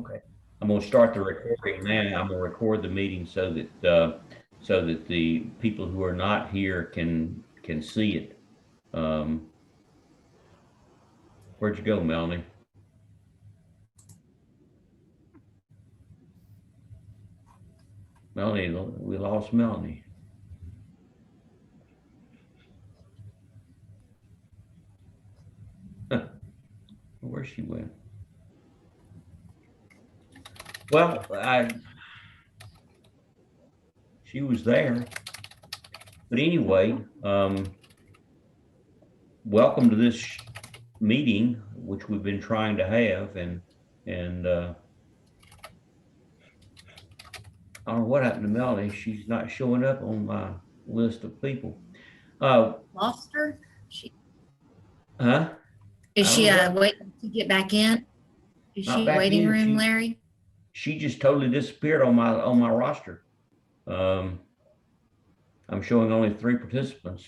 Okay. I'm going to start the recording now. I'm going to record the meeting so that the people who are not here can see it. Um, where'd you go, Melanie? Melanie, we lost Melanie. Where she went? Well, she was there, but anyway, welcome to this meeting, which we've been trying to have, and I don't know what happened to Melanie. She's not showing up on my list of people. Lost her? She Huh? is I don't she know what. waiting to get back in? Is Not she back waiting in. room, She Larry? she just totally disappeared on my roster. Um, I'm showing only 3 participants.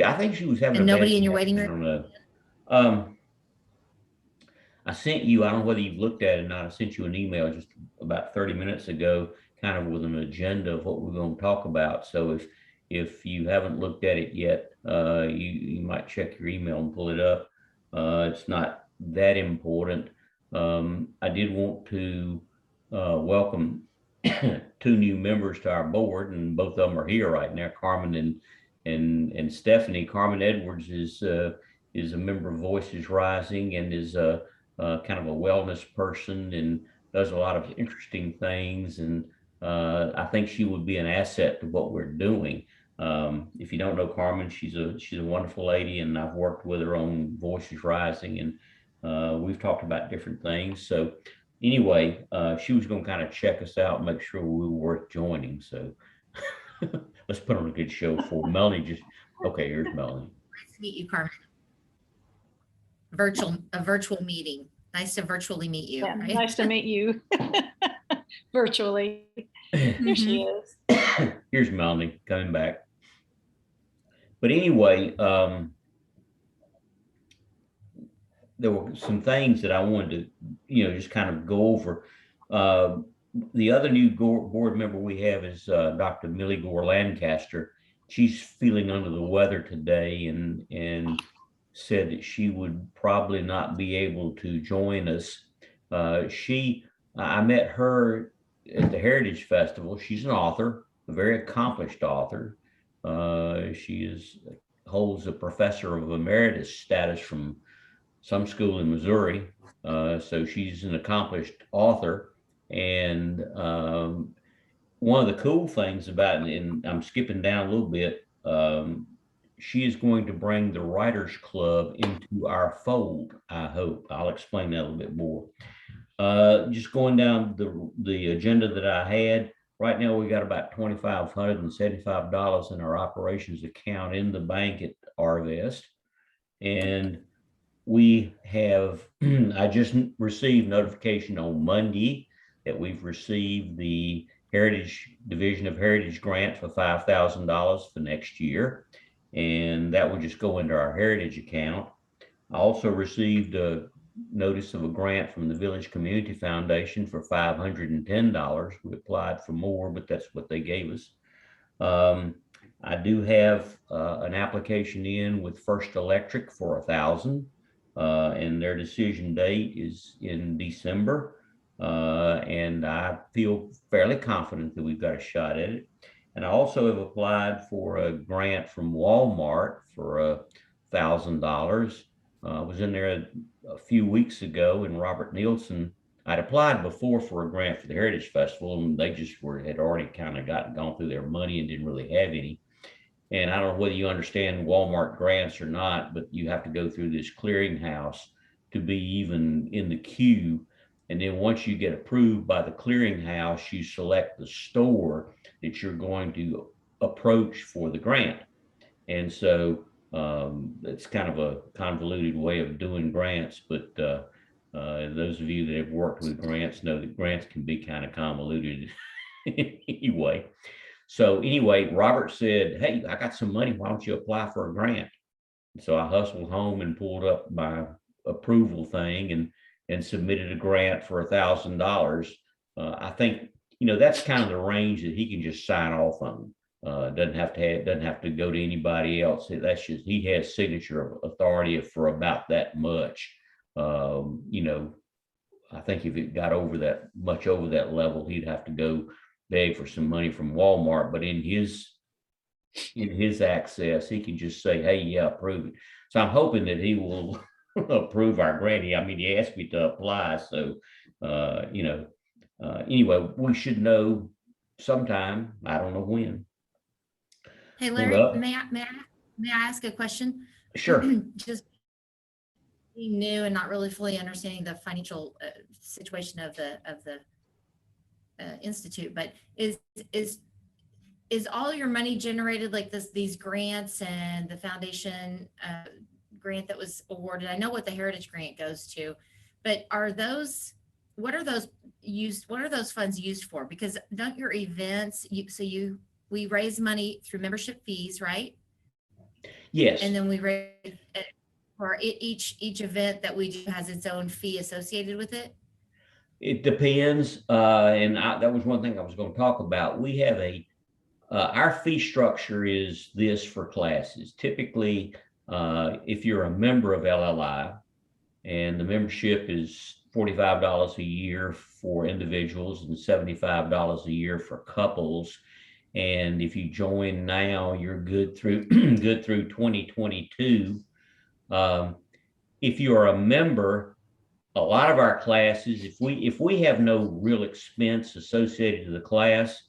I think she was having a And bad nobody in your waiting connection. I room? don't know. Um, I sent you. I don't know whether you've looked at it or not. I sent you an email just about 30 minutes ago, kind of with an agenda of what we're going to talk about. So if you haven't looked at it yet, you might check your email and pull it up. It's not that important. I did want to welcome 2 new members to our board, and both of them are here right now, Carmen and Stephanie. Carmen Edwards is a member of Voices Rising and is kind of a wellness person and does a lot of interesting things. And I think she would be an asset to what we're doing. If you don't know Carmen, she's a wonderful lady, and I've worked with her on Voices Rising, and we've talked about different things. So anyway, she was going to kind of check us out and make sure we were worth joining. So let's put on a good show for Melanie. Just okay. Here's Melanie. Nice to meet you, Carmen. A virtual meeting. Nice to virtually meet you, Yeah, right? nice to meet you virtually. Here she is. Here's Melanie coming back. But anyway, there were some things that I wanted to, just kind of go over. Uh, the other new board member we have is Dr. Millie Gore Lancaster. She's feeling under the weather today and said that she would probably not be able to join us. I met her at the Heritage Festival. She's an author, a very accomplished author. She holds a professor of emeritus status from some school in Missouri. So she's an accomplished author. And one of the cool things about it, and I'm skipping down a little bit, she is going to bring the Writers Club into our fold, I hope. I'll explain that a little bit more. Just going down the agenda that I had, right now we got about $2,575 in our operations account in the bank at Arvest. And we have, I just received notification on Monday that we've received the Division of Heritage grant for $5,000 for next year. And that will just go into our Heritage account. I also received a notice of a grant from the Village Community Foundation for $510. We applied for more, but that's what they gave us. I do have an application in with First Electric for 1,000, and their decision date is in December. And I feel fairly confident that we've got a shot at it. And I also have applied for a grant from Walmart for $1,000. I was in there a few weeks ago, and Robert Nielsen. I'd applied before for a grant for the Heritage Festival, and they just had already kind of gone through their money and didn't really have any. And I don't know whether you understand Walmart grants or not, but you have to go through this clearinghouse to be even in the queue. And then once you get approved by the clearinghouse, you select the store that you're going to approach for the grant. And so it's kind of a convoluted way of doing grants, but those of you that have worked with grants know that grants can be kind of convoluted anyway. So anyway, Robert said, "Hey, I got some money. Why don't you apply for a grant?" So I hustled home and pulled up my approval thing, and submitted a grant for $1,000, I think, that's kind of the range that he can just sign off on. Doesn't have to go to anybody else. That's just, he has signature authority for about that much. I think if it got over that level, he'd have to go beg for some money from Walmart. But in his access, he can just say, hey, yeah, approve it. So I'm hoping that he will approve our grant. I mean, he asked me to apply. So, anyway, we should know sometime. I don't know when. Hey, Larry, Well, may I ask a question? sure. Just being new and not really fully understanding the financial situation of the institute, but is all your money generated like these grants and the foundation grant that was awarded? I know what the Heritage Grant goes to, but what are those funds used for? Because don't your events, we raise money through membership fees, right? Yes. And then we raise for each event that we do has its own fee associated with it. It depends. That was one thing I was going to talk about. We have our fee structure is this for classes. Typically, if you're a member of LLI, and the membership is $45 a year for individuals and $75 a year for couples. And if you join now, you're good through 2022. If you're a member, a lot of our classes, if we have no real expense associated to the class,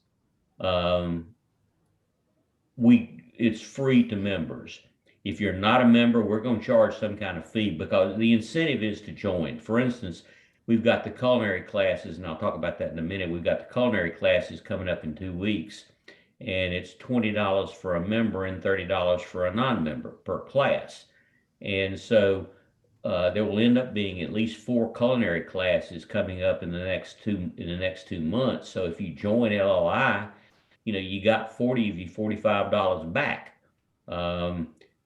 it's free to members. If you're not a member, we're going to charge some kind of fee because the incentive is to join. For instance, we've got the culinary classes, and I'll talk about that in a minute. We've got the culinary classes coming up in 2 weeks, and it's $20 for a member and $30 for a non-member per class. And so there will end up being at least 4 culinary classes coming up in the next 2 months. So if you join LLI, you got $45 back.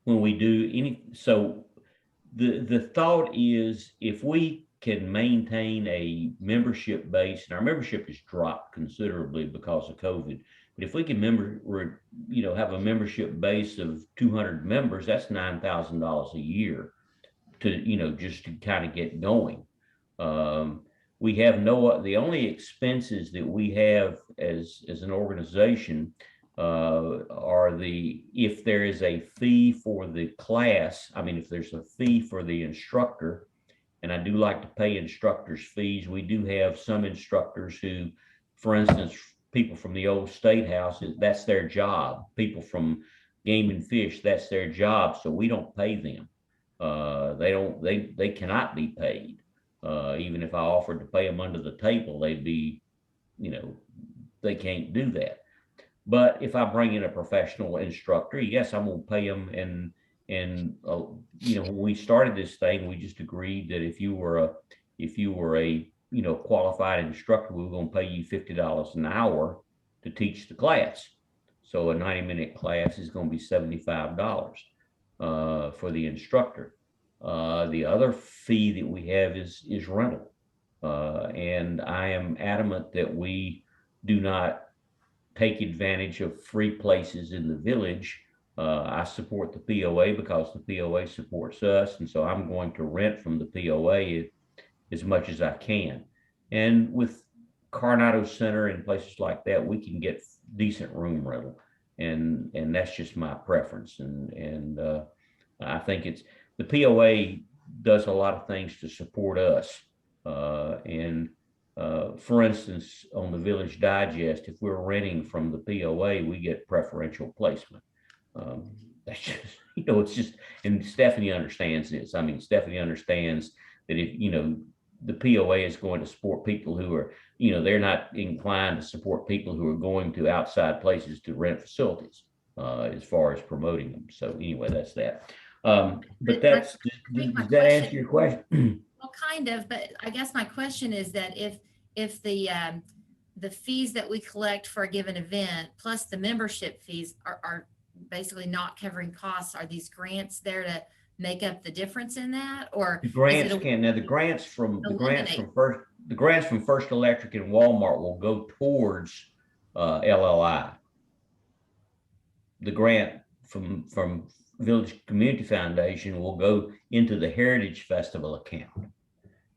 When we do so the thought is if we can maintain a membership base, and our membership has dropped considerably because of COVID, but if we can have a membership base of 200 members, that's $9,000 a year to, just to kind of get going. We have the only expenses that we have as an organization are if there is a fee for the class. I mean, if there's a fee for the instructor, and I do like to pay instructors fees. We do have some instructors who, for instance, people from the old State House, that's their job. People from Game and Fish, that's their job. So we don't pay them. They cannot be paid. Even if I offered to pay them under the table, they'd be, they can't do that. But if I bring in a professional instructor, yes, I'm going to pay them. And when we started this thing, we just agreed that if you were a qualified instructor, we were going to pay you $50 an hour to teach the class. So a 90-minute class is going to be $75 for the instructor. The other fee that we have is rental. And I am adamant that we do not take advantage of free places in the village. I support the POA because the POA supports us. And so I'm going to rent from the POA as much as I can. And with Coronado Center and places like that, we can get decent room rental. And that's just my preference. And I think the POA does a lot of things to support us. For instance, on the Village Digest, if we're renting from the POA, we get preferential placement. That's just, it's just, and Stephanie understands this. I mean, Stephanie understands that if, the POA is going to support people who are, they're not inclined to support people who are going to outside places to rent facilities as far as promoting them. So anyway, that's that. But does that answer your question? Well, kind of, but I guess my question is that if the fees that we collect for a given event plus the membership fees are basically not covering costs, are these grants there to make up the difference in that, or The is grants it a- can, now the grants from Eliminate. First Electric and Walmart will go towards LLI. The grant from Village Community Foundation will go into the Heritage Festival account.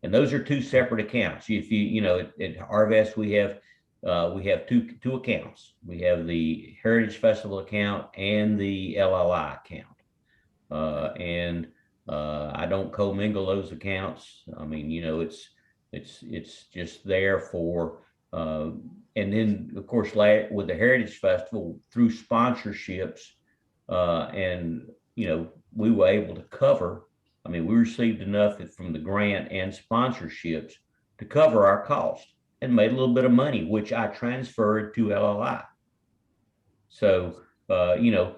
And those are two separate accounts. If at Harvest, we have two accounts. We have the Heritage Festival account and the LLI account. I don't commingle those accounts. I mean, it's just there for, and then of course, with the Heritage Festival through sponsorships, we were able to cover. I mean, we received enough from the grant and sponsorships to cover our cost and made a little bit of money, which I transferred to LLI. So, the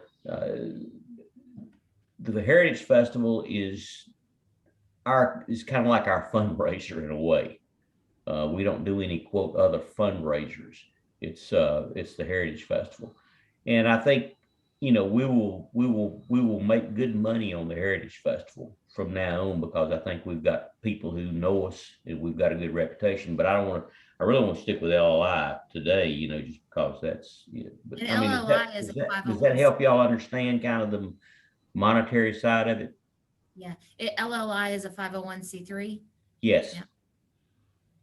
Heritage Festival is kind of like our fundraiser in a way. We don't do any quote other fundraisers. It's the Heritage Festival, and I think we will make good money on the Heritage Festival from now on, because I think we've got people who know us and we've got a good reputation. But I really want to stick with LLI today, just because that's. But And I mean, LLI is a does that 501c3. help y'all understand kind of the monetary side of it? Yeah, LLI is a 501c3. Yes. Yeah.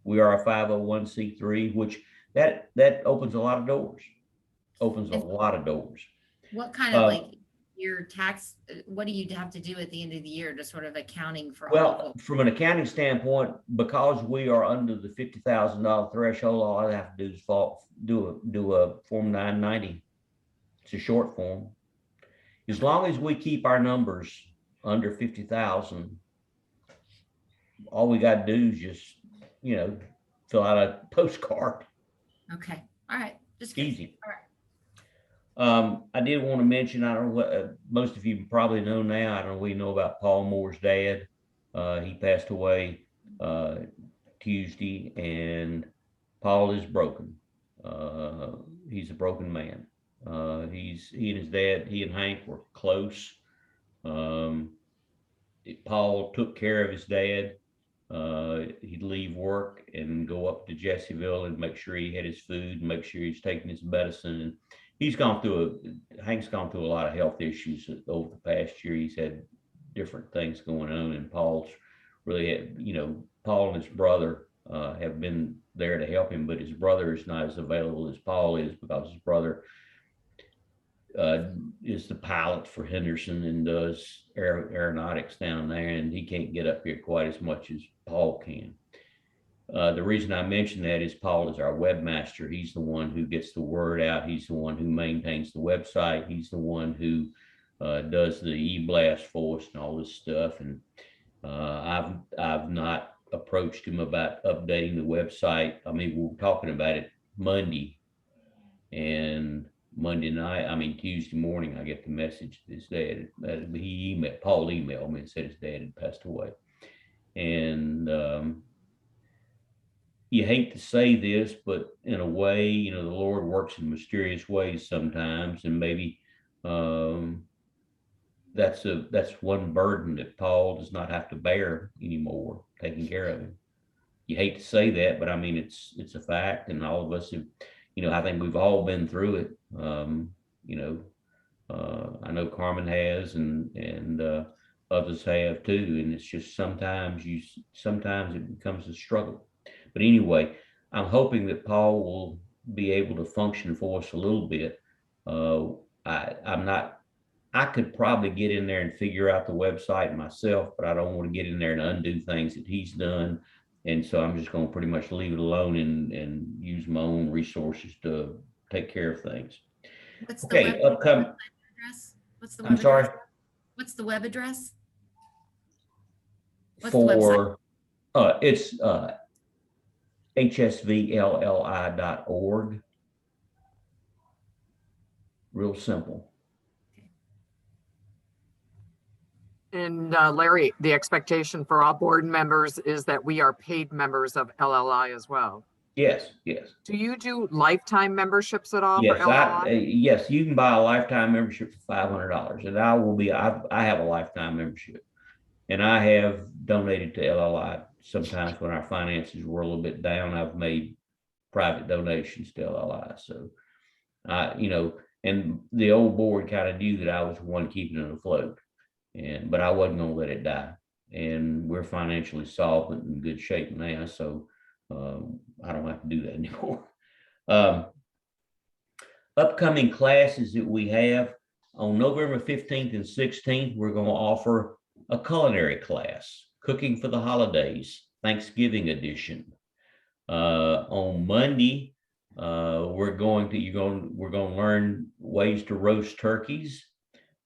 We are a 501c3, which that opens a lot of doors. What kind of like your tax, what do you have to do at the end of the year to sort of accounting for all of Well, it? from an accounting standpoint, because we are under the $50,000 threshold, all I have to do is do a Form 990. It's a short form. As long as we keep our numbers under 50,000, all we got to do is just, fill out a postcard. Okay, all right, just Easy. All right. I did want to mention, I don't know what most of you probably know now. I don't know, we know about Paul Moore's dad. He passed away Tuesday, and Paul is broken. He's a broken man. He and his dad, he and Hank were close. Paul took care of his dad. He'd leave work and go up to Jessieville and make sure he had his food and make sure he's taking his medicine. And Hank's gone through a lot of health issues over the past year. He's had different things going on, and Paul's really had, Paul and his brother have been there to help him, but his brother is not as available as Paul is, because his brother is the pilot for Henderson and does aeronautics down there, and he can't get up here quite as much as Paul can. The reason I mention that is Paul is our webmaster. He's the one who gets the word out. He's the one who maintains the website. He's the one who does the e-blast for us and all this stuff. And I've not approached him about updating the website. I mean, we were talking about it Monday, and Tuesday morning, I get the message that his dad, Paul emailed me and said his dad had passed away. And you hate to say this, but in a way, the Lord works in mysterious ways sometimes, and maybe that's one burden that Paul does not have to bear anymore, taking care of him. You hate to say that, but I mean, it's a fact, and all of us have, I think we've all been through it. I know Carmen has, and others have too, and it's just sometimes it becomes a struggle. But anyway, I'm hoping that Paul will be able to function for us a little bit. I could probably get in there and figure out the website myself, but I don't want to get in there and undo things that he's done. And so I'm just going to pretty much leave it alone and use my own resources to take care of things. What's Okay, the web address? What's the web I'm sorry? address? What's the web address? What's the website? It's hsvlli.org. Real simple. And Larry, the expectation for all board members is that we are paid members of LLI as well. Yes. Do you do lifetime memberships at all Yes, for LLI? yes, you can buy a lifetime membership for $500, and I have a lifetime membership. And I have donated to LLI sometimes when our finances were a little bit down. I've made private donations to LLI. So and the old board kind of knew that I was the one keeping it afloat, but I wasn't going to let it die. And we're financially solvent and in good shape now, so I don't have to do that anymore. Upcoming classes that we have on November 15th and 16th, we're going to offer a culinary class, Cooking for the Holidays, Thanksgiving edition. On Monday, we're going to learn ways to roast turkeys.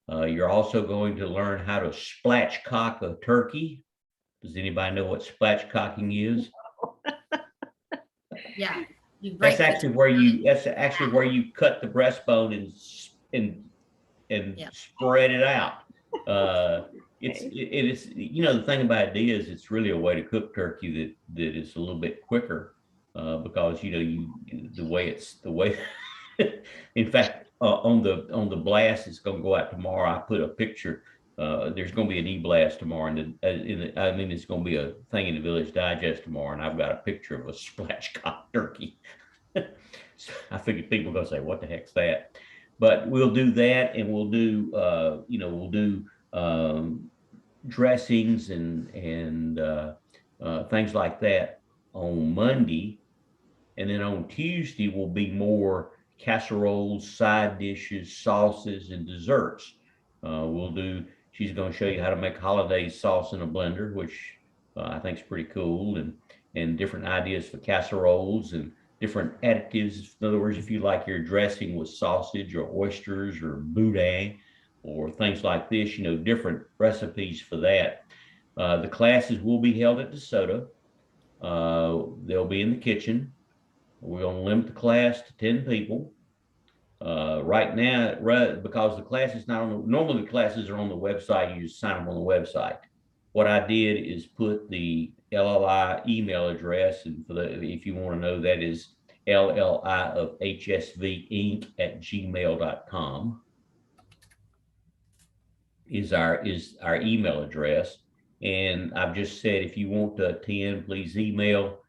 You're also going to learn how to spatchcock a turkey. Does anybody know what spatchcocking is? Yeah. That's actually where you cut the breastbone and spread it out. It is, the thing about it is it's really a way to cook turkey that is a little bit quicker, because the way in fact, on the blast it's going to go out tomorrow. I put a picture. There's going to be an e-blast tomorrow, and it's going to be a thing in the Village Digest tomorrow, and I've got a picture of a spatchcock turkey. So I figured people are going to say, "What the heck's that?" But we'll do that, and we'll do dressings and things like that on Monday, and then on Tuesday will be more casseroles, side dishes, sauces, and desserts. She's going to show you how to make holiday sauce in a blender, which I think is pretty cool, and different ideas for casseroles and different additives. In other words, if you like your dressing with sausage or oysters or boudin or things like this, different recipes for that. The classes will be held at DeSoto. They'll be in the kitchen. We're going to limit the class to 10 people. Right now, because the class is not normally the classes are on the website, you just sign them on the website. What I did is put the LLI email address, and if you want to know, that is LLI of HSV Inc. at gmail.com is our email address. And I've just said, if you want to attend, please email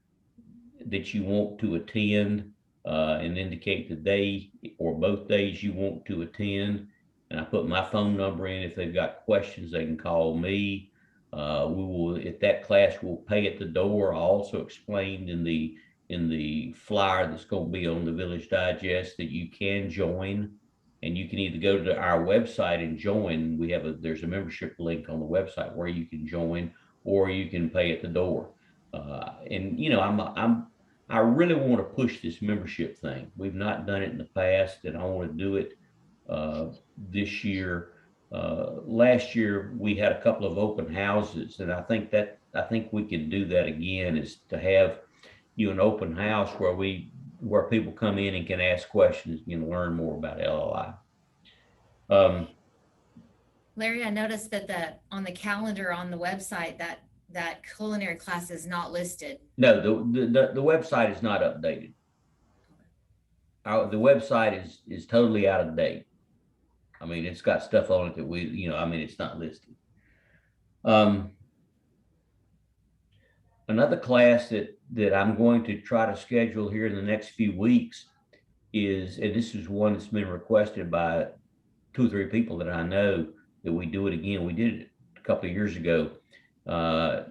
that you want to attend, and indicate the day or both days you want to attend. And I put my phone number in. If they've got questions, they can call me. We will, at that class, we'll pay at the door. I also explained in the flyer that's going to be on the Village Digest that you can join, and you can either go to our website and join. There's a membership link on the website where you can join, or you can pay at the door. I really want to push this membership thing. We've not done it in the past, and I want to do it this year. Last year we had a couple of open houses, and I think we can do that again, is to have an open house where people come in and can ask questions and learn more about LLI. Larry, I noticed that on the calendar on the website that culinary class is not listed. No, the website is not updated. The website is totally out of date. I mean, it's got stuff on it that it's not listed. Another class that I'm going to try to schedule here in the next few weeks is, and this is one that's been requested by 2 or 3 people that I know, that we do it again. We did it a couple of years ago. I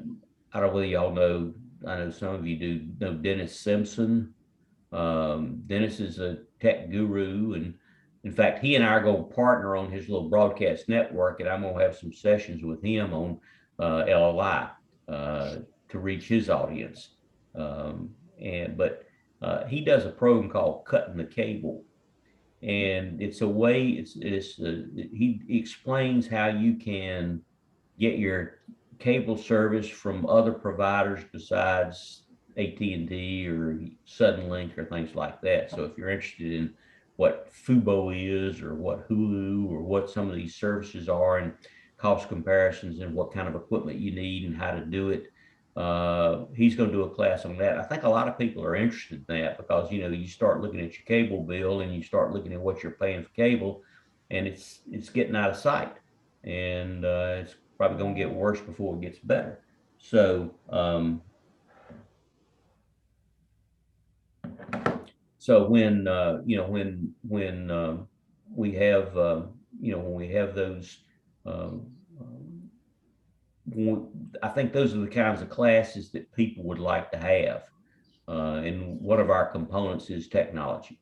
don't know whether y'all know, I know some of you do know Dennis Simpson. Dennis is a tech guru, and in fact, he and I are going to partner on his little broadcast network, and I'm going to have some sessions with him on LLI to reach his audience. But he does a program called Cutting the Cable, and it's a way. He explains how you can get your cable service from other providers besides AT&T or Suddenlink or things like that. So if you're interested in what Fubo is, or what Hulu, or what some of these services are, and cost comparisons, and what kind of equipment you need and how to do it, he's going to do a class on that. I think a lot of people are interested in that, because you start looking at your cable bill, and you start looking at what you're paying for cable, and it's getting out of sight, and it's probably going to get worse before it gets better. So, so when we have when we have those, um, I think those are the kinds of classes that people would like to have. And one of our components is technology.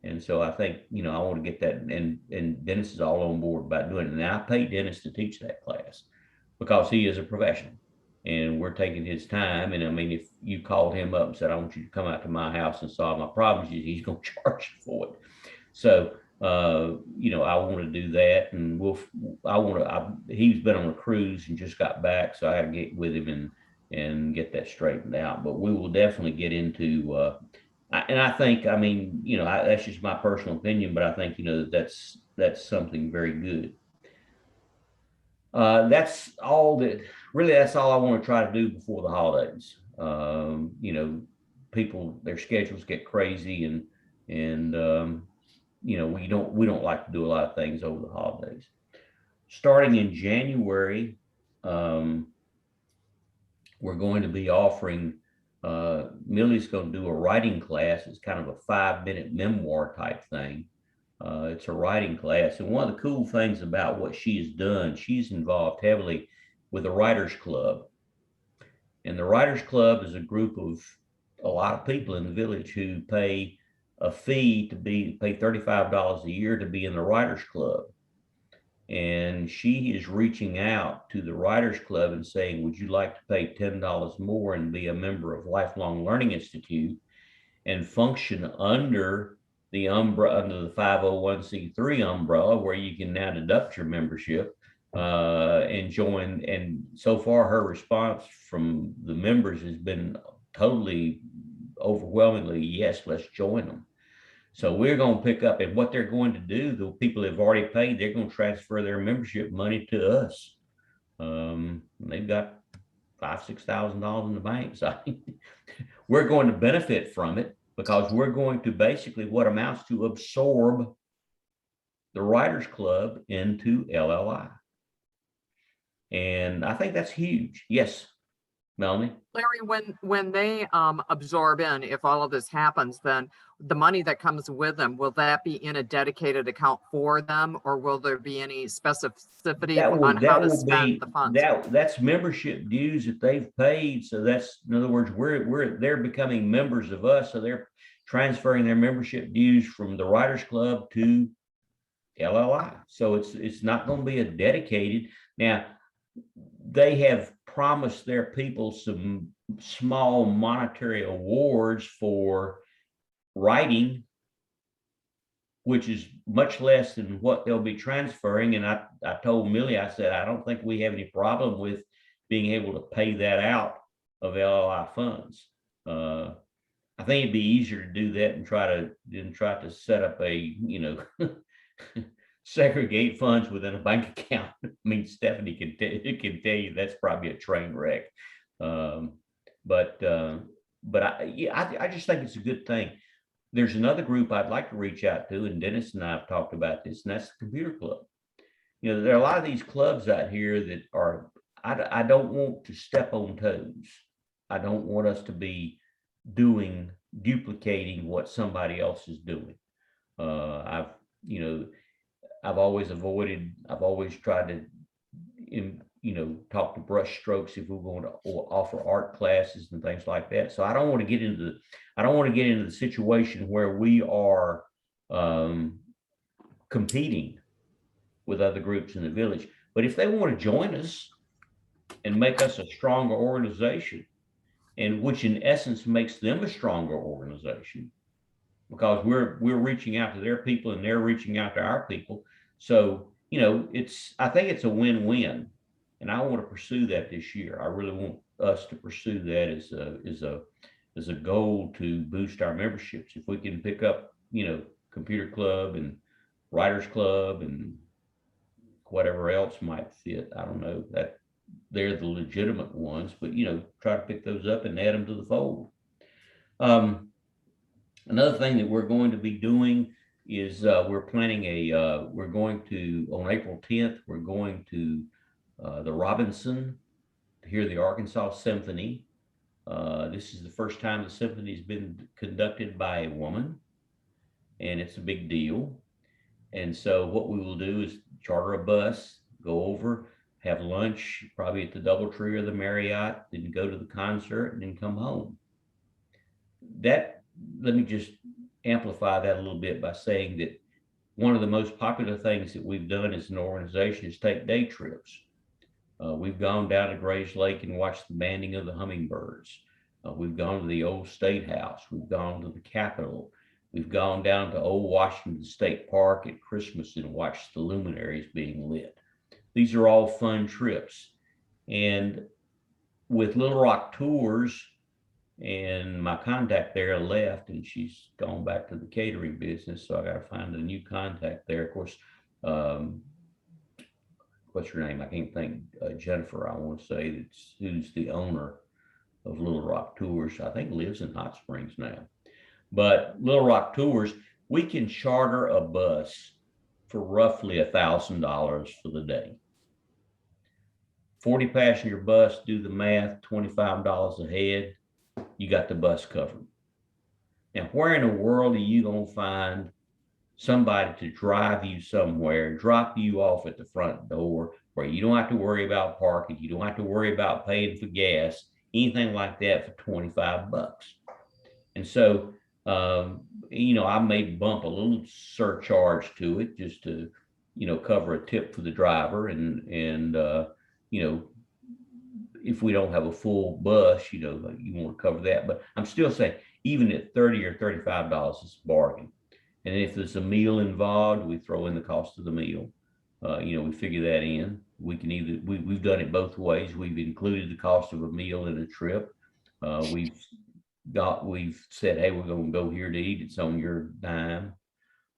And so I think, I want to get that, and Dennis is all on board about doing it. And I paid Dennis to teach that class because he is a professional and we're taking his time. And I mean, if you called him up and said, I want you to come out to my house and solve my problems, he's going to charge you for it. So, I want to do that, and he's been on a cruise and just got back. So I got to get with him and get that straightened out, but we will definitely get into, and I think, I mean, that's just my personal opinion, but I think, that's something very good. That's all I want to try to do before the holidays. People, their schedules get crazy, and we don't like to do a lot of things over the holidays. Starting in January, we're going to be offering, Millie's going to do a writing class. It's kind of a 5-minute memoir type thing. It's a writing class. And one of the cool things about what she's done, she's involved heavily with the Writers Club. And the Writers Club is a group of a lot of people in the village who pay a fee pay $35 a year to be in the Writers Club. And she is reaching out to the Writers Club and saying, would you like to pay $10 more and be a member of Lifelong Learning Institute and function under the 501c3 umbrella, where you can now deduct your membership and join. And so far, her response from the members has been totally overwhelmingly, yes, let's join them. So we're going to pick up, and what they're going to do, the people that have already paid, they're going to transfer their membership money to us. They've got $5,000-6,000 in the bank. So we're going to benefit from it because we're going to basically what amounts to absorb the Writers Club into LLI. And I think that's huge. Yes, Melanie? Larry, when they absorb in, if all of this happens, then the money that comes with them, will that be in a dedicated account for them, or will there be any specificity on how to spend the funds? That's membership dues that they've paid. So that's, in other words, they're becoming members of us. So they're transferring their membership dues from the Writers Club to LLI. So it's not going to be a dedicated. Now, they have promised their people some small monetary awards for writing, which is much less than what they'll be transferring. And I told Millie, I said, I don't think we have any problem with being able to pay that out of LLI funds. I think it'd be easier to do that and try to set up a, segregate funds within a bank account. I mean, Stephanie can tell you that's probably a train wreck. But I just think it's a good thing. There's another group I'd like to reach out to, and Dennis and I have talked about this, and that's the computer club. There are a lot of these clubs out here that are, I don't want to step on toes. I don't want us to be duplicating what somebody else is doing. I've always tried to, talk to brush strokes if we're going to offer art classes and things like that. So I don't want to get into the situation where we are competing with other groups in the village. But if they want to join us and make us a stronger organization, and which in essence makes them a stronger organization, because we're reaching out to their people and they're reaching out to our people. So, I think it's a win-win, and I want to pursue that this year. I really want us to pursue that as a goal to boost our memberships. If we can pick up, computer club and writers club and whatever else might fit, I don't know, that they're the legitimate ones, but try to pick those up and add them to the fold. Another thing that we're going to be doing is we're planning on April 10th, we're going to the Robinson to hear the Arkansas Symphony. This is the first time the symphony has been conducted by a woman, and it's a big deal. And so what we will do is charter a bus, go over, have lunch, probably at the DoubleTree or the Marriott, then go to the concert and then come home. Let me just amplify that a little bit by saying that one of the most popular things that we've done as an organization is take day trips. We've gone down to Grays Lake and watched the banding of the hummingbirds. We've gone to the old State House. We've gone to the Capitol. We've gone down to Old Washington State Park at Christmas and watched the luminaries being lit. These are all fun trips. And with Little Rock Tours, and my contact there left and she's gone back to the catering business, so I got to find a new contact there. Of course, what's her name? I can't think. Jennifer, I want to say, that's who's the owner of Little Rock Tours. I think lives in Hot Springs now. But Little Rock Tours, we can charter a bus for roughly $1,000 for the day. 40 passenger bus, do the math, $25 a head, you got the bus covered. Now, where in the world are you going to find somebody to drive you somewhere, drop you off at the front door, where you don't have to worry about parking, you don't have to worry about paying for gas, anything like that for 25 bucks? And so, I may bump a little surcharge to it just to, cover a tip for the driver. And if we don't have a full bus, you want to cover that. But I'm still saying, even at $30 or $35, it's a bargain. And if there's a meal involved, we throw in the cost of the meal. We figure that in. We can we've done it both ways. We've included the cost of a meal in a trip. We've said, hey, we're going to go here to eat. It's on your dime.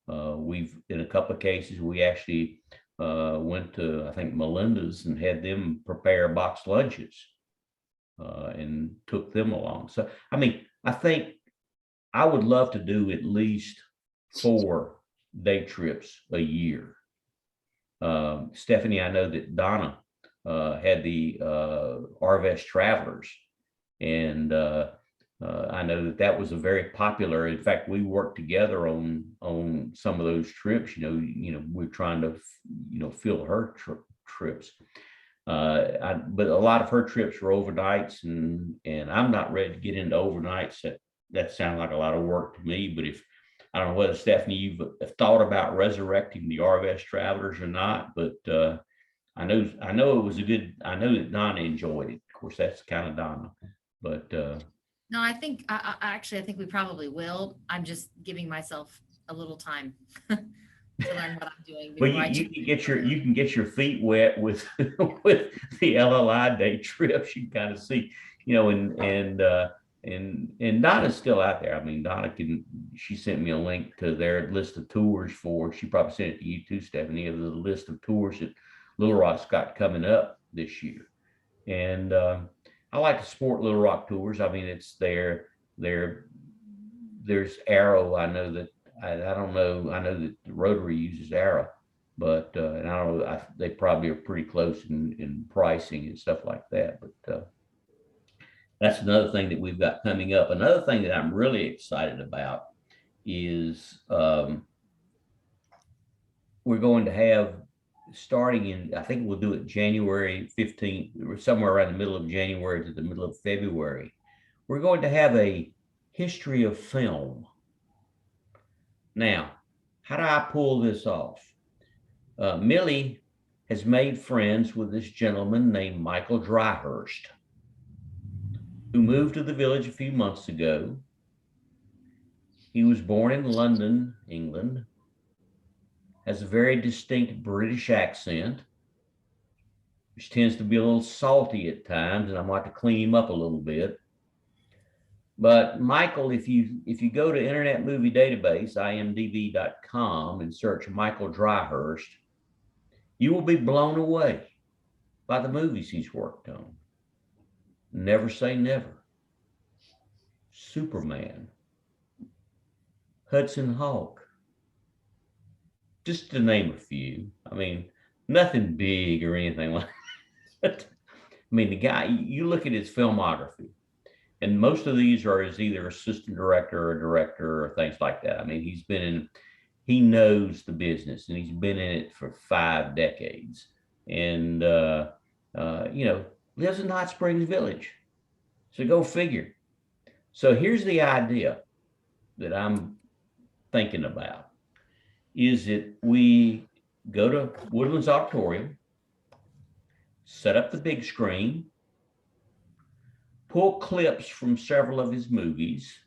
In a couple of cases, we actually went to, I think, Melinda's and had them prepare boxed lunches and took them along. So, I think I would love to do at least 4 day trips a year. Stephanie, I know that Donna had the Arvest Travelers, and I know that was a very popular. In fact, we worked together on some of those trips. We're trying to fill her trips. But a lot of her trips were overnights, and I'm not ready to get into overnights. That sounds like a lot of work to me. But I don't know whether, Stephanie, you've thought about resurrecting the Arvest Travelers or not, but I know it was I know that Donna enjoyed it. Of course, that's kind of Donna, but No, I think I think we probably will. I'm just giving myself a little time to learn what I'm doing. Well, you can get your feet wet with with the LLI day trips. You can kind of see, and Donna's still out there. Donna she sent me a link to their list of tours she probably sent it to you too, Stephanie, of the list of tours that Little Rock's got coming up this year. And I like to support Little Rock Tours. it's there's Arrow. I know that I don't know. I know that the Rotary uses Arrow, but and I don't know. They probably are pretty close in pricing and stuff like that. But that's another thing that we've got coming up. Another thing that I'm really excited about is we're going to have, starting in, I think we'll do it January 15th, or somewhere around the middle of January to the middle of February. We're going to have a history of film. Now, how do I pull this off? Millie has made friends with this gentleman named Michael Dryhurst, who moved to the village a few months ago. He was born in London, England, has a very distinct British accent, which tends to be a little salty at times, and I might have to clean him up a little bit. But Michael, if you go to Internet Movie Database, imdb.com, and search Michael Dryhurst, you will be blown away by the movies he's worked on. Never Say Never, Superman, Hudson Hawk, just to name a few. Nothing big or anything like that. But I mean, the guy, you look at his filmography, and most of these are as either assistant director or director or things like that. I mean, he knows the business and he's been in it for 5 decades. And, lives in Hot Springs Village. So go figure. So here's the idea that I'm thinking about is that we go to Woodlands Auditorium, set up the big screen, pull clips from several of his movies,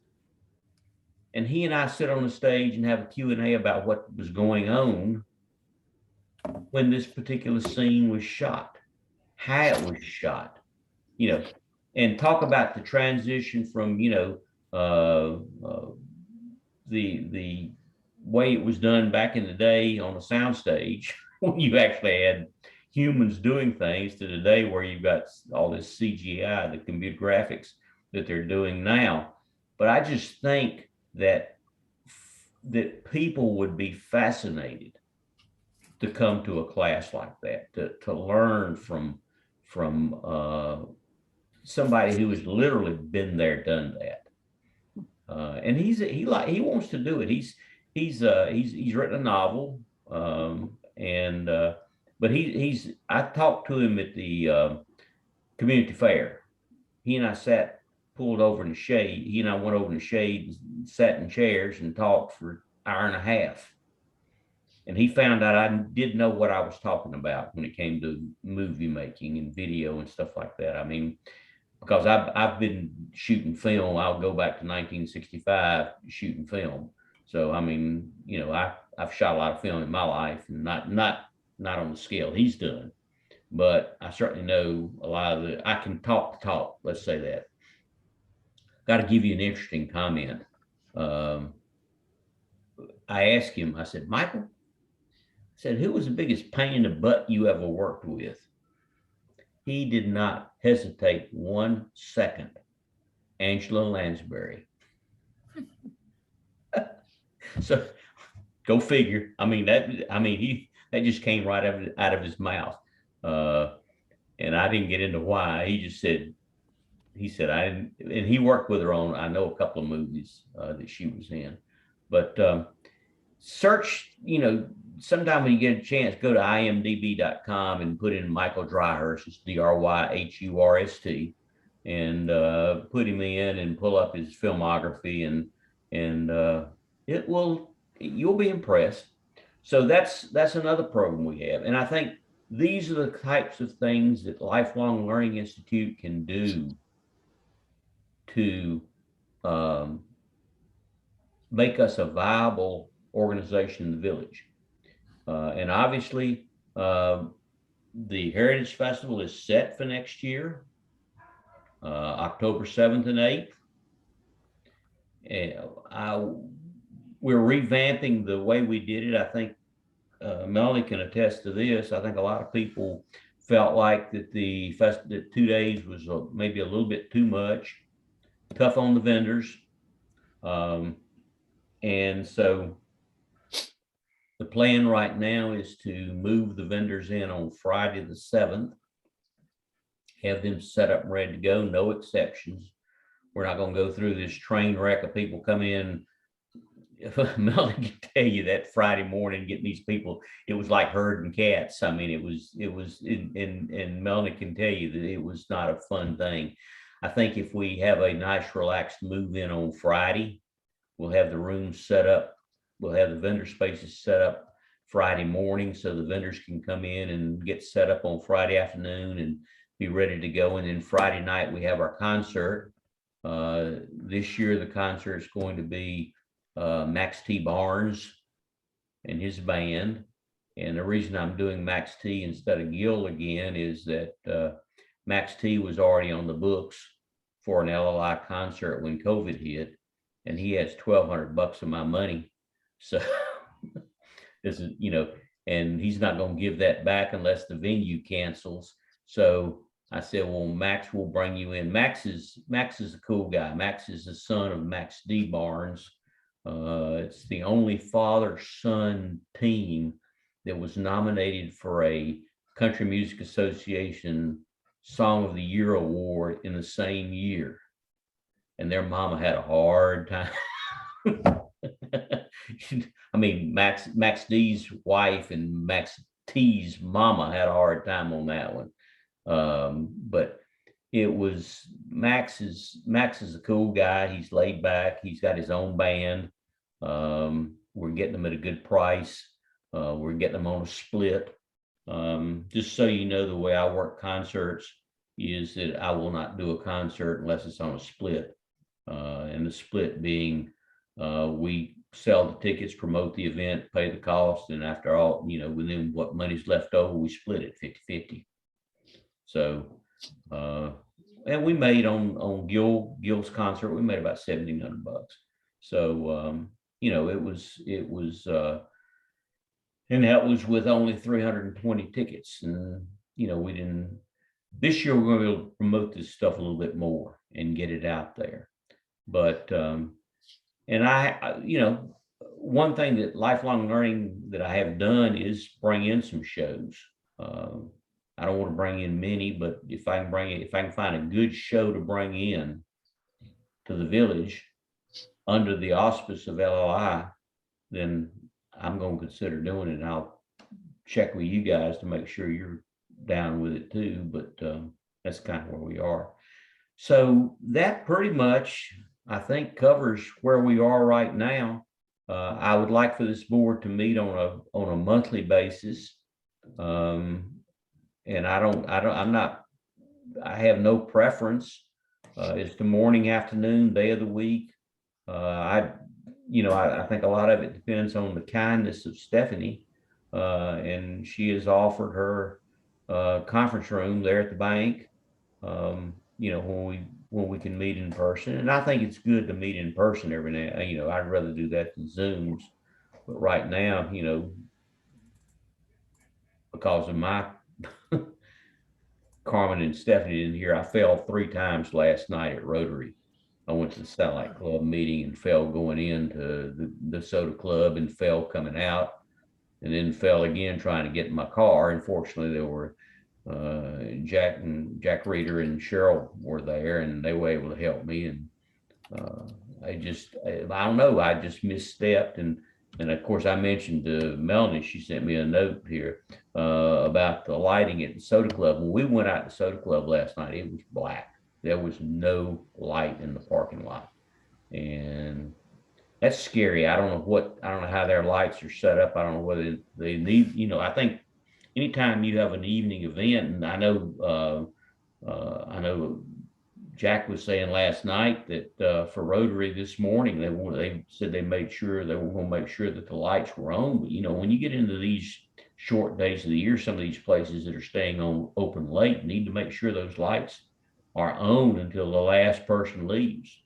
and he and I sit on the stage and have a Q&A about what was going on when this particular scene was shot, how it was shot, and talk about the transition from, the way it was done back in the day on a soundstage when you actually had humans doing things to today where you've got all this CGI, the computer graphics that they're doing now. But I just think that people would be fascinated to come to a class like that, to learn from somebody who has literally been there, done that. And he wants to do it. He's written a novel, but I talked to him at the community fair. He and I pulled over in the shade. He and I went over in the shade and sat in chairs and talked for an hour and a half. And he found out I didn't know what I was talking about when it came to movie making and video and stuff like that. I mean, because I've been shooting film. I'll go back to 1965 shooting film. So, I mean, I've shot a lot of film in my life, and not on the scale he's done, but I certainly know a lot of I can talk the talk, let's say that. Got to give you an interesting comment. I asked him, I said, Michael, I said, who was the biggest pain in the butt you ever worked with? He did not hesitate 1 second. Angela Lansbury. So go figure. I mean, that just came right out of his mouth. And I didn't get into why. He said, I didn't, and he worked with her on, I know, a couple of movies that she was in. But search, sometime when you get a chance, go to imdb.com and put in Michael Dryhurst. It's Dryhurst, and put him in and pull up his filmography, and you'll be impressed. So that's another program we have. And I think these are the types of things that Lifelong Learning Institute can do to make us a viable organization in the village. And obviously, the Heritage Festival is set for next year, October 7th and 8th. We're revamping the way we did it. I think Melanie can attest to this. I think a lot of people felt like that that 2 days was maybe a little bit too much, tough on the vendors. And so the plan right now is to move the vendors in on Friday the 7th, have them set up and ready to go, no exceptions. We're not going to go through this train wreck of people coming in. Melanie can tell you that Friday morning getting these people, it was like herding cats. I mean, it was, and Melanie can tell you that it was not a fun thing. I think if we have a nice, relaxed move in on Friday, we'll have the rooms set up. We'll have the vendor spaces set up Friday morning so the vendors can come in and get set up on Friday afternoon and be ready to go. And then Friday night, we have our concert. This year, the concert is going to be Max T. Barnes and his band. And the reason I'm doing Max T instead of Gil again is that Max T was already on the books for an LLI concert when COVID hit, and he has $1,200 of my money. So this is, and he's not going to give that back unless the venue cancels. So I said, well, Max will bring you in. Max is a cool guy. Max is the son of Max D. Barnes. It's the only father-son team that was nominated for a Country Music Association Song of the Year award in the same year. And their mama had a hard time. I mean, Max D's wife and Max T's mama had a hard time on that one. But it was Max is a cool guy. He's laid back. He's got his own band. We're getting them at a good price. We're getting them on a split. Just so you know, the way I work concerts is that I will not do a concert unless it's on a split. And the split being we sell the tickets, promote the event, pay the cost, and after all, within what money's left over, we split it 50-50. So and we made on Gil's concert, we made about $1,700. So it was and that was with only 320 tickets. And we didn't, this year we're going to be able to promote this stuff a little bit more and get it out there. But and I one thing that lifelong learning that I have done is bring in some shows. I don't want to bring in many, but if I can find a good show to bring in to the village under the auspice of LLI, then I'm going to consider doing it. And I'll check with you guys to make sure you're down with it too. But that's kind of where we are. So that pretty much, I think, covers where we are right now. I would like for this board to meet on a monthly basis. And I have no preference as to morning, afternoon, day of the week. I think a lot of it depends on the kindness of Stephanie. And she has offered her conference room there at the bank, when we can meet in person. And I think it's good to meet in person every now. I'd rather do that than Zooms. But right now, because of my Carmen and Stephanie in here, I fell 3 times last night at Rotary. I went to the Satellite Club meeting and fell going into the soda club and fell coming out, and then fell again trying to get in my car. Unfortunately, there were Jack Reeder and Cheryl were there, and they were able to help me. And I don't know, I just misstepped. And of course, I mentioned to Melanie, she sent me a note here about the lighting at the soda club. When we went out to the soda club last night, it was black. There was no light in the parking lot. And that's scary. I don't know how their lights are set up. I don't know whether they need, I think anytime you have an evening event, and I know Jack was saying last night that for Rotary this morning, they said they were going to make sure that the lights were on. But when you get into these short days of the year, some of these places that are staying open late need to make sure those lights are on until the last person leaves.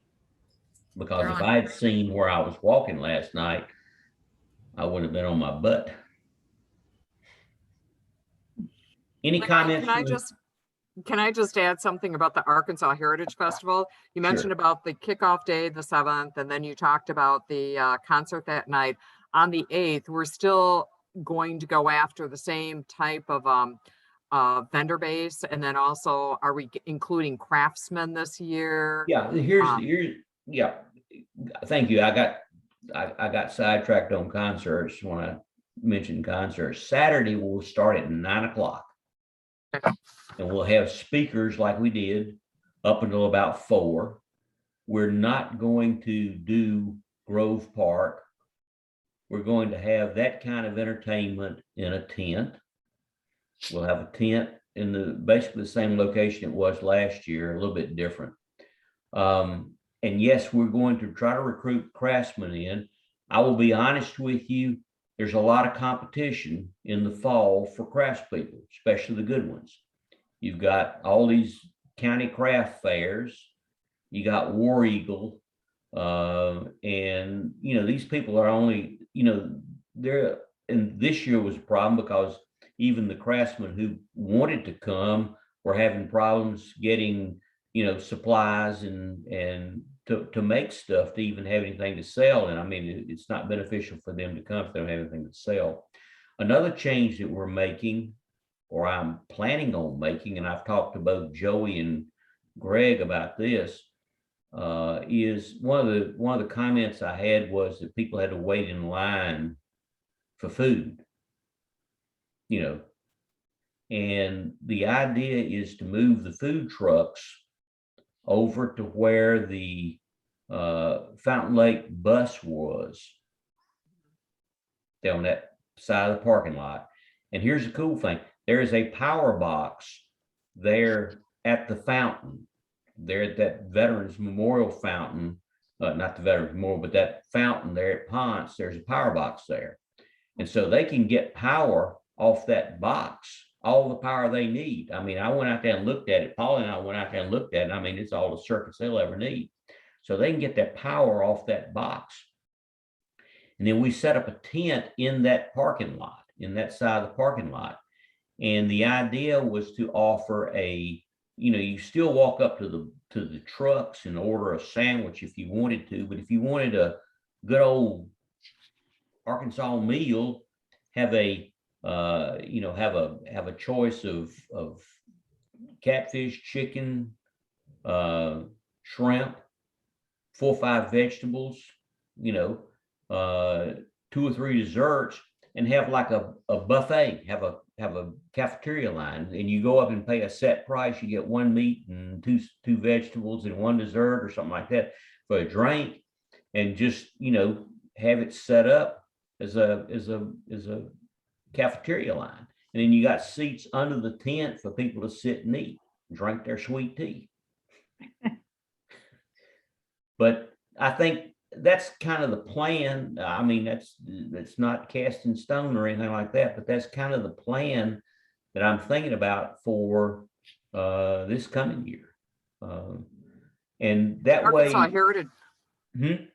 Because if I had seen where I was walking last night, I would have been on my butt. Any comments? Can I just add something about the Arkansas Heritage Festival? You mentioned about the kickoff day, the 7th, and then you talked about the concert that night. On the 8th, we're still going to go after the same type of vendor base. And then also, are we including craftsmen this year? Yeah, here's yeah. Thank you. I got sidetracked on concerts when I mentioned concerts. Saturday we'll start at 9 o'clock. And we'll have speakers like we did up until about 4. We're not going to do Grove Park. We're going to have that kind of entertainment in a tent. We'll have a tent in basically the same location it was last year, a little bit different. And yes, we're going to try to recruit craftsmen in. I will be honest with you, there's a lot of competition in the fall for craftspeople, especially the good ones. You've got all these county craft fairs. You got War Eagle. And, these people are only, and this year was a problem because even the craftsmen who wanted to come were having problems getting, supplies and to make stuff, to even have anything to sell. And I mean, it's not beneficial for them to come if they don't have anything to sell. Another change that we're making or I'm planning on making, and I've talked to both Joey and Greg about this, is one of the comments I had was that people had to wait in line for food, you know. And the idea is to move the food trucks over to where the Fountain Lake bus was, down that side of the parking lot. And here's the cool thing. There is a power box there at the fountain, there at that Veterans Memorial fountain, not the Veterans Memorial, but that fountain there at Ponce, there's a power box there. And so they can get power off that box, all the power they need. I mean, I went out there and looked at it. Paul and I went out there and looked at it. I mean, it's all the circuits they'll ever need. So they can get that power off that box. And then we set up a tent in that parking lot, in that side of the parking lot. And the idea was to offer a, you know, you still walk up to the trucks and order a sandwich if you wanted to, but if you wanted a good old Arkansas meal, have a you know, have a choice of catfish, chicken, shrimp, 4 or 5 vegetables, you know, 2 or 3 desserts, and have like a buffet, have a cafeteria line, and you go up and pay a set price. You get 1 meat and two vegetables and 1 dessert or something like that for a drink, and just, you know, have it set up as a cafeteria line. And then you got seats under the tent for people to sit and eat, drink their sweet tea. But I think that's kind of the plan. I mean, that's not cast in stone or anything like that, but that's kind of the plan that I'm thinking about for this coming year. And that Arkansas way. Heritage. Hmm?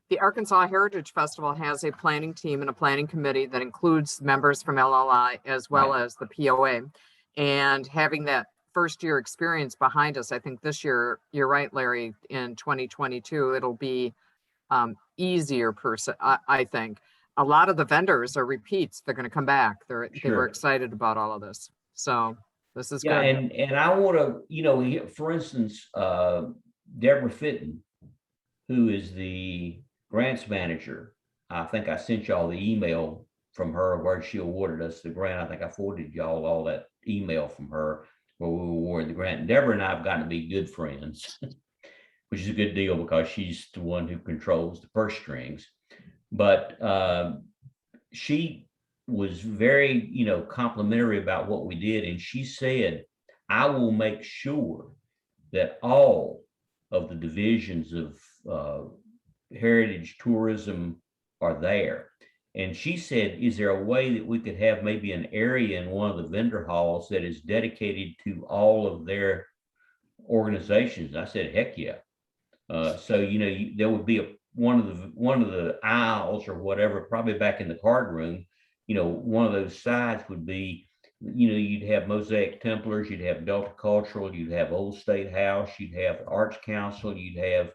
The Arkansas Heritage Festival has a planning team and a planning committee that includes members from LLI as well as the POA. And having that first year experience behind us, I think this year, you're right, Larry, in 2022, it'll be easier I think. A lot of the vendors are repeats. They're going to come back. They were Sure. excited about all of this. So this is Yeah, good. and I want to, you know, for instance, Deborah Fitton, who is the grants manager. I think I sent y'all the email from her where she awarded us the grant. I think I forwarded y'all all that email from her where we awarded the grant. And Deborah and I have gotten to be good friends, which is a good deal because she's the one who controls the purse strings. But she was very, you know, complimentary about what we did. And she said, I will make sure that all of the divisions of heritage tourism are there. And she said, is there a way that we could have maybe an area in one of the vendor halls that is dedicated to all of their organizations? And I said, heck yeah. So, you know, there would be one of the aisles or whatever, probably back in the card room, you know, one of those sides would be, you know, you'd have Mosaic Templars, you'd have Delta Cultural, you'd have Old State House, you'd have Arts Council, you'd have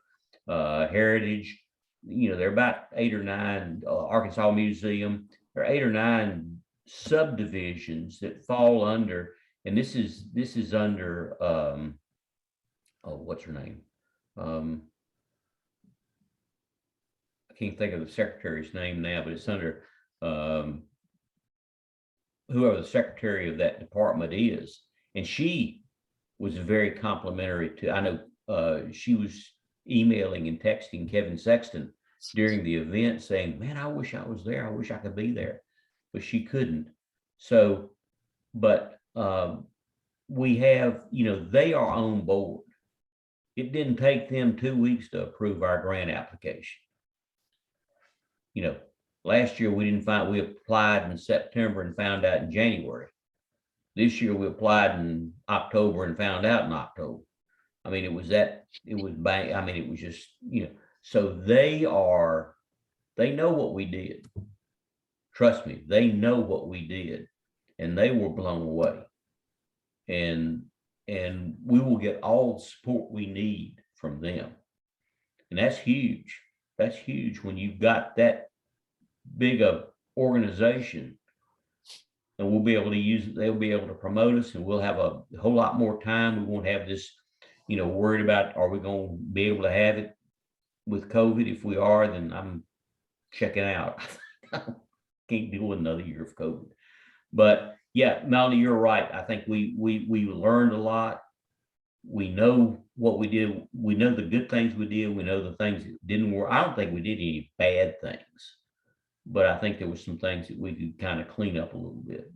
Heritage. You know, there are about 8 or 9 Arkansas Museum. There are 8 or 9 subdivisions that fall under, and this is under oh, what's her name? I can't think of the secretary's name now, but it's under whoever the secretary of that department is. And she was very complimentary to, I know she was emailing and texting Kevin Sexton during the event saying, man, I wish I was there. I wish I could be there, but she couldn't. So, but we have, you know, they are on board. It didn't take them 2 weeks to approve our grant application. You know, last year we applied in September and found out in January. This year we applied in October and found out in October. I mean, it was bang. I mean, it was just, you know, so they know what we did. Trust me, they know what we did, and they were blown away. And we will get all the support we need from them. And that's huge. That's huge when you've got that big of organization and we'll be able to use it. They'll be able to promote us, and we'll have a whole lot more time. We won't have this, worried about, are we going to be able to have it with COVID? If we are, then I'm checking out. Can't deal with another year of COVID. But yeah, Melanie, you're right. I think we learned a lot. We know what we did. We know the good things we did. We know the things that didn't work. I don't think we did any bad things, but I think there were some things that we could kind of clean up a little bit.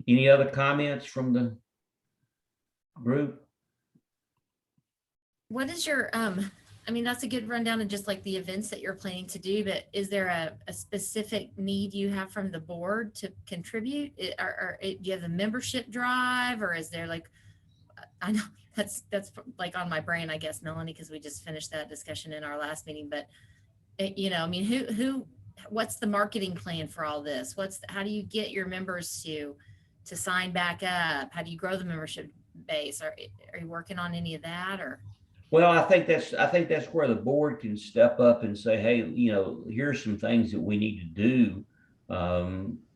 Any other comments from the group? What is your, I mean, that's a good rundown of just like the events that you're planning to do, but is there a specific need you have from the board to contribute? Do you have a membership drive, or is there like, I know that's like on my brain, I guess, Melanie, because we just finished that discussion in our last meeting, but I mean, what's the marketing plan for all this? How do you get your members to sign back up? How do you grow the membership base? Are you working on any of that, or? Well, I think that's where the board can step up and say, hey, here's some things that we need to do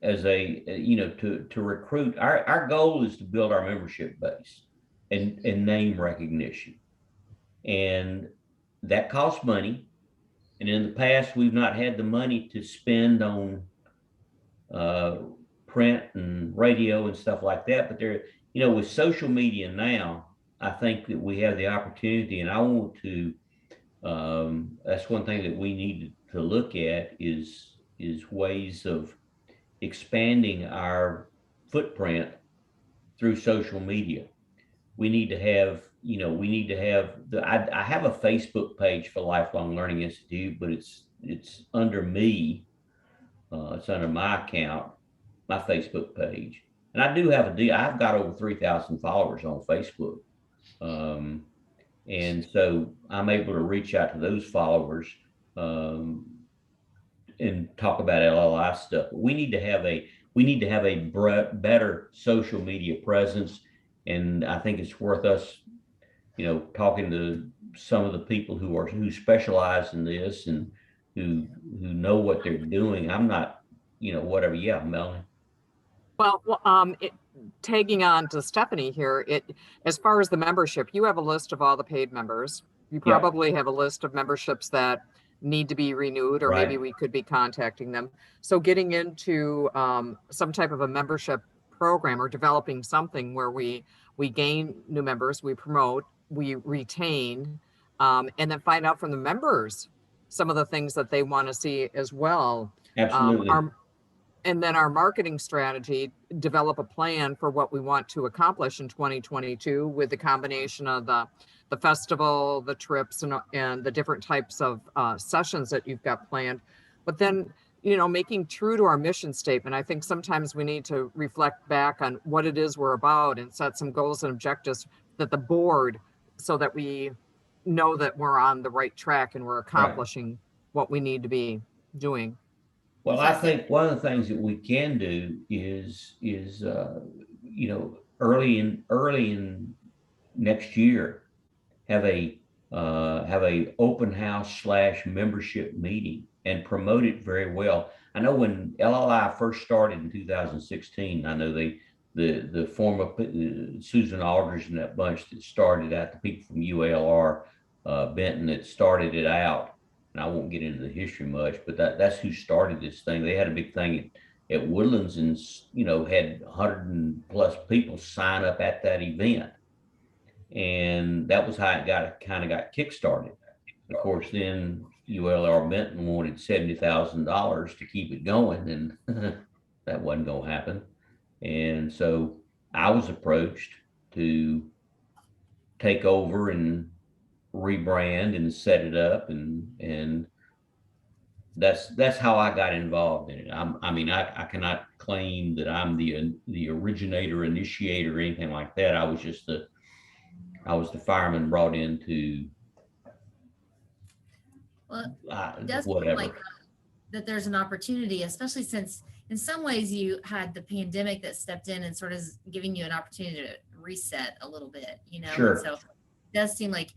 as to recruit. Our goal is to build our membership base and name recognition. And that costs money. And in the past, we've not had the money to spend on print and radio and stuff like that. But with social media now, I think that we have the opportunity, and I want to, that's one thing that we need to look at is ways of expanding our footprint through social media. We need to have, I have a Facebook page for Lifelong Learning Institute, but it's under me. It's under my account, my Facebook page. And I do have I've got over 3,000 followers on Facebook. And so I'm able to reach out to those followers and talk about LLI stuff. But we need to have a better social media presence, and I think it's worth us, talking to some of the people who specialize in this and who know what they're doing. I'm not, whatever. Yeah, Melanie. Well, tagging on to Stephanie here, as far as the membership, you have a list of all the paid members. You probably have a list of memberships that need to be renewed, or maybe we could be contacting them. So getting into some type of a membership program, or developing something where we gain new members, we promote, we retain, and then find out from the members some of the things that they want to see as well. Absolutely. And then our marketing strategy, develop a plan for what we want to accomplish in 2022 with the combination of the festival, the trips, and the different types of sessions that you've got planned. But then, making true to our mission statement. I think sometimes we need to reflect back on what it is we're about and set some goals and objectives that the board, so that we know that we're on the right track and we're accomplishing what we need to be doing. Well, I think one of the things that we can do is early in next year, have a open house / membership meeting and promote it very well. I know when LLI first started in 2016, I know the former Susan Alders and that bunch that started out, the people from UALR Benton that started it out. And I won't get into the history much, but that's who started this thing. They had a big thing at Woodlands, and had 100+ people sign up at that event, and that was how it got kickstarted. Of course, then ULR Benton wanted $70,000 to keep it going, and that wasn't going to happen. And so I was approached to take over and rebrand and set it up, and that's how I got involved in it. I cannot claim that I'm the originator, initiator, or anything like that. I was just the fireman brought in to it does feel whatever. like that there's an opportunity, especially since in some ways you had the pandemic that stepped in and sort of giving you an opportunity to reset a little bit, Sure. And so it does seem like,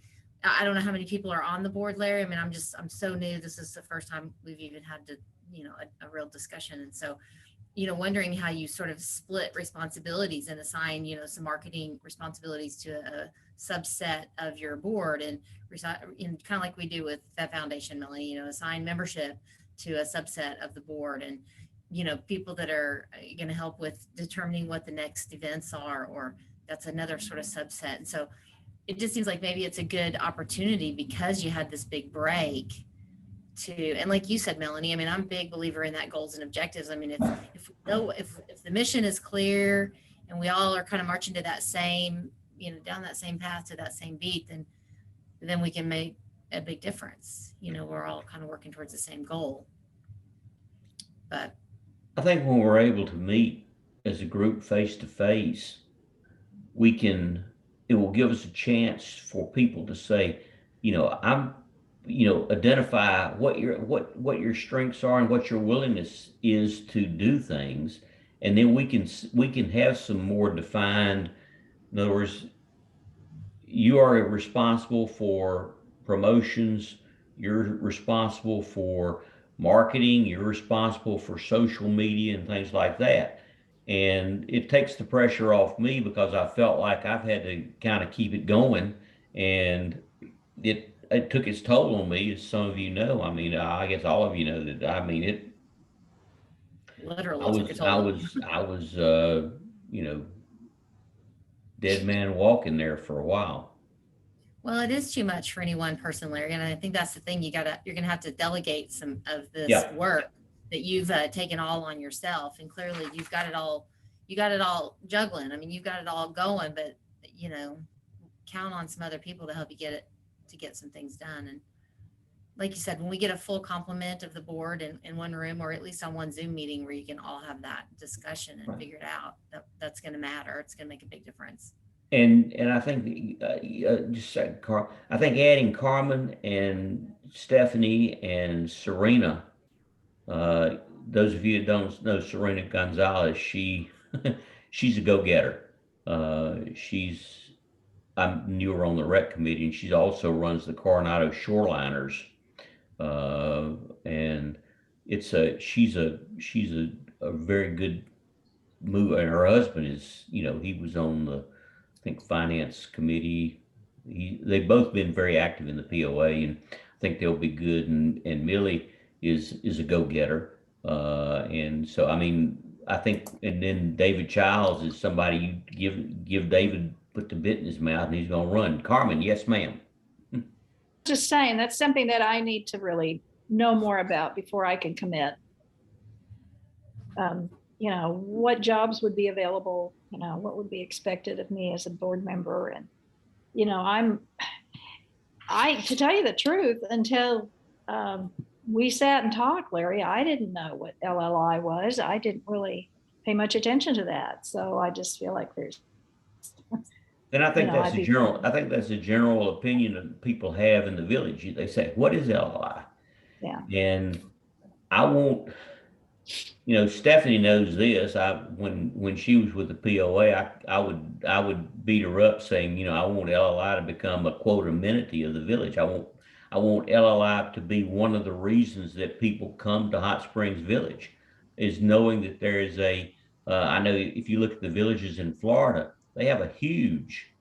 I don't know how many people are on the board, Larry. I mean, I'm so new. This is the first time we've even had to a real discussion. And so, wondering how you sort of split responsibilities and assign, some marketing responsibilities to a subset of your board, and kind of like we do with that foundation, Melanie, assign membership to a subset of the board, and people that are going to help with determining what the next events are, or that's another sort of subset. And so it just seems like maybe it's a good opportunity because you had this big break and like you said, Melanie, I mean, I'm a big believer in that goals and objectives. I mean, if we know, if the mission is clear and we all are kind of marching to that same, down that same path to that same beat, then we can make a big difference. We're all kind of working towards the same goal. But I think when we're able to meet as a group face to face, it will give us a chance for people to say, identify what your strengths are and what your willingness is to do things. And then we can have some more defined, in other words, you are responsible for promotions, you're responsible for marketing, you're responsible for social media and things like that. And it takes the pressure off me because I felt like I've had to kind of keep it going, and it took its toll on me, as some of you know. I mean, I guess all of you know that. I mean, literally took a toll. I was, dead man walking there for a while. Well, it is too much for any one person, Larry. And I think that's the thing. You're going to have to delegate some of this work that you've taken all on yourself. And clearly you got it all juggling. I mean, you've got it all going, but count on some other people to help you get some things done. And like you said, when we get a full complement of the board in one room, or at least on one Zoom meeting where you can all have that discussion and figure it out, that's going to matter. It's going to make a big difference. And I think I think adding Carmen and Stephanie and Serena, those of you that don't know Serena Gonzalez, she's a go-getter. I knew her on the rec committee, and she also runs the Coronado Shoreliners. And she's a very good move. And her husband is, he was on the, I think, finance committee. They've both been very active in the POA, and I think they'll be good. And Millie is a go-getter. And so, I mean, I think, and then David Childs is somebody you give David, put the bit in his mouth, and he's going to run. Carmen, yes, ma'am. Just saying, that's something that I need to really know more about before I can commit. What jobs would be available, what would be expected of me as a board member. And, to tell you the truth, until we sat and talked, Larry, I didn't know what LLI was. I didn't really pay much attention to that. So I just feel like there's. And I think that's a general opinion that people have in the village. They say, "What is LLI?" Yeah. And I won't. Stephanie knows this. When she was with the POA, I would beat her up saying, I want LLI to become a quote amenity of the village. I want LLI to be one of the reasons that people come to Hot Springs Village, is knowing that there is I know if you look at the villages in Florida, they have a huge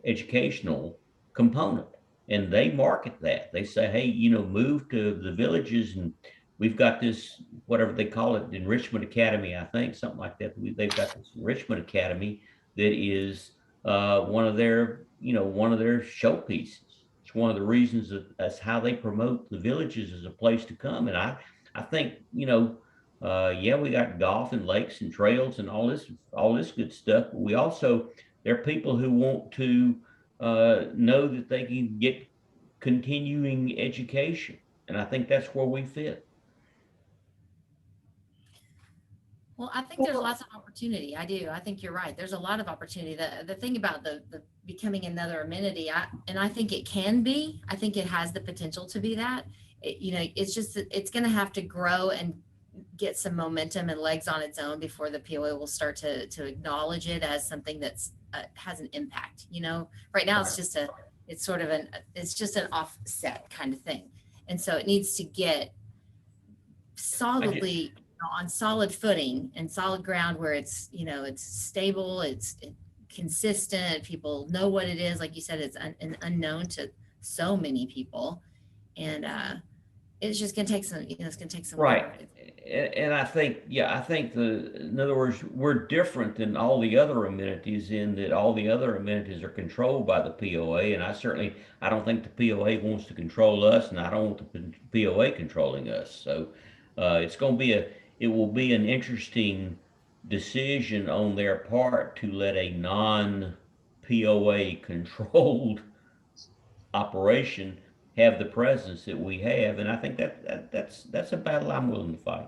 educational component, and they market that. They say, hey, move to the villages, and we've got this, whatever they call it, Enrichment Academy, I think, something like that. They've got this Enrichment Academy that is one of their showpieces. It's one of the reasons that's how they promote the villages as a place to come. And I think, we got golf and lakes and trails and all this good stuff. But there are people who want to know that they can get continuing education. And I think that's where we fit. Well, I think there's lots of opportunity. I do. I think you're right. There's a lot of opportunity. The thing about the becoming another amenity, I think it can be. I think it has the potential to be that. It's just that it's going to have to grow and get some momentum and legs on its own before the POA will start to acknowledge it as something that's has an impact. Right now it's just an offset kind of thing, and so it needs to get solidly on solid footing and solid ground where it's, it's stable, it's consistent, people know what it is. Like you said, it's an unknown to so many people. And it's just gonna take some, it's gonna take some Right. work. And I think, in other words, we're different than all the other amenities in that all the other amenities are controlled by the POA. And I don't think the POA wants to control us, and I don't want the POA controlling us. So it will be an interesting decision on their part to let a non-POA controlled operation have the presence that we have, and I think that's a battle I'm willing to fight.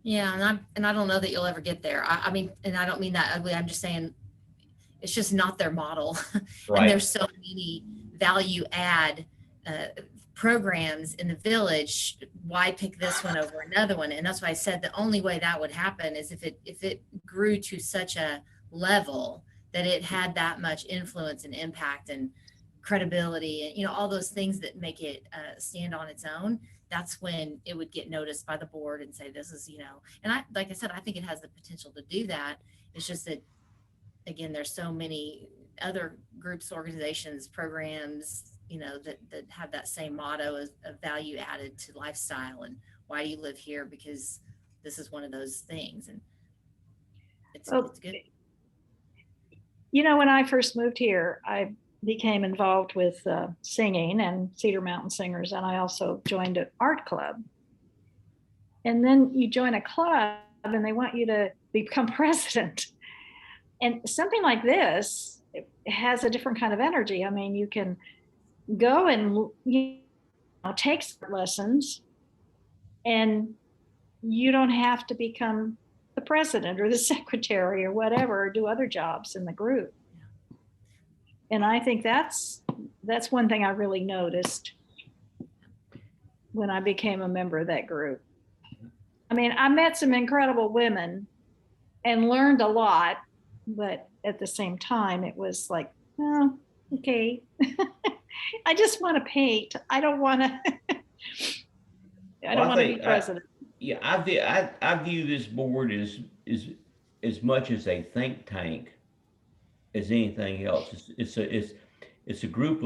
Yeah, and I don't know that you'll ever get there. I mean, and I don't mean that ugly. I'm just saying it's just not their model. Right. And there's so many value add programs in the village. Why pick this one over another one? And that's why I said the only way that would happen is if it grew to such a level that it had that much influence and impact and credibility and all those things that make it stand on its own. That's when it would get noticed by the board and say, this is, and like I said, I think it has the potential to do that. It's just that, again, there's so many other groups, organizations, programs, that have that same motto of value added to lifestyle. And why do you live here? Because this is one of those things. And it's good. When I first moved here, I became involved with singing and Cedar Mountain Singers, and I also joined an art club. And then you join a club and they want you to become president. And something like this, it has a different kind of energy. I mean, you can go and take lessons, and you don't have to become the president or the secretary or whatever, or do other jobs in the group. And I think that's one thing I really noticed when I became a member of that group. I mean, I met some incredible women and learned a lot, but at the same time, it was like, oh, okay. I just want to paint. I don't want to. I don't want to be president. I view this board as much as a think tank as anything else. It's a group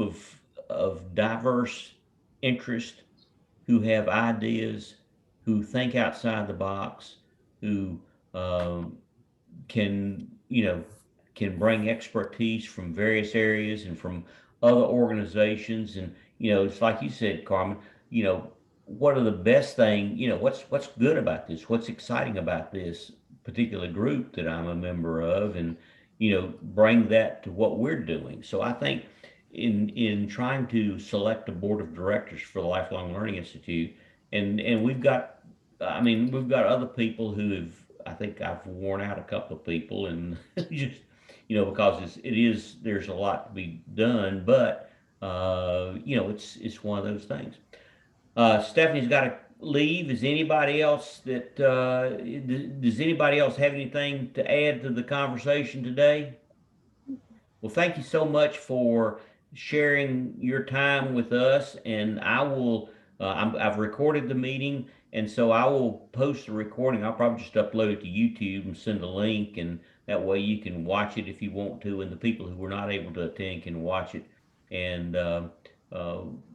of diverse interest who have ideas, who think outside the box, who can bring expertise from various areas and from other organizations. And it's like you said, Carmen, what are the best thing, what's good about this, what's exciting about this particular group that I'm a member of, and bring that to what we're doing. So I think in trying to select a board of directors for the Lifelong Learning Institute, and we've got other people who have, I think I've worn out a couple of people, and just because there's a lot to be done, but it's one of those things. Stephanie's got to leave. Is anybody else does anybody else have anything to add to the conversation today? Well, thank you so much for sharing your time with us, and I will I've recorded the meeting, and so I will post the recording. I'll probably just upload it to YouTube and send a link, and that way you can watch it if you want to, and the people who were not able to attend can watch it. And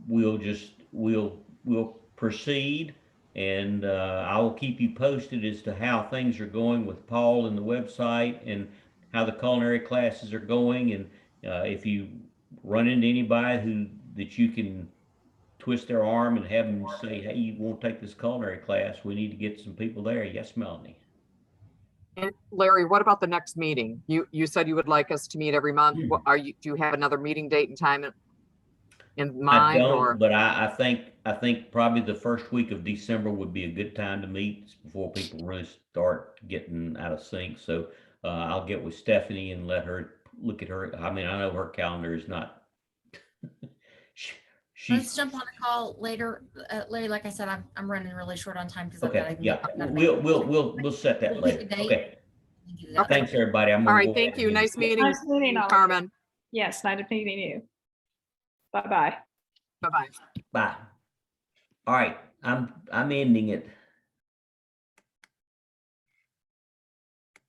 we'll proceed, and I will keep you posted as to how things are going with Paul and the website, and how the culinary classes are going. And if you run into anybody that you can twist their arm and have them say, hey, you won't take this culinary class, we need to get some people there. Yes, Melanie. And Larry, what about the next meeting? You said you would like us to meet every month. Do you have another meeting date and time in mind? I don't, but I think probably the first week of December would be a good time to meet before people really start getting out of sync. So I'll get with Stephanie and let her look at her. I mean, I know her calendar is not. Let's jump on a call later, Larry. Like I said, I'm running really short on time because okay. We'll set that later. Okay. Thanks, everybody. All right. Thank you. Nice meeting you, Carmen. Yes, nice meeting you. Bye-bye. Bye-bye. Bye. All right. I'm ending it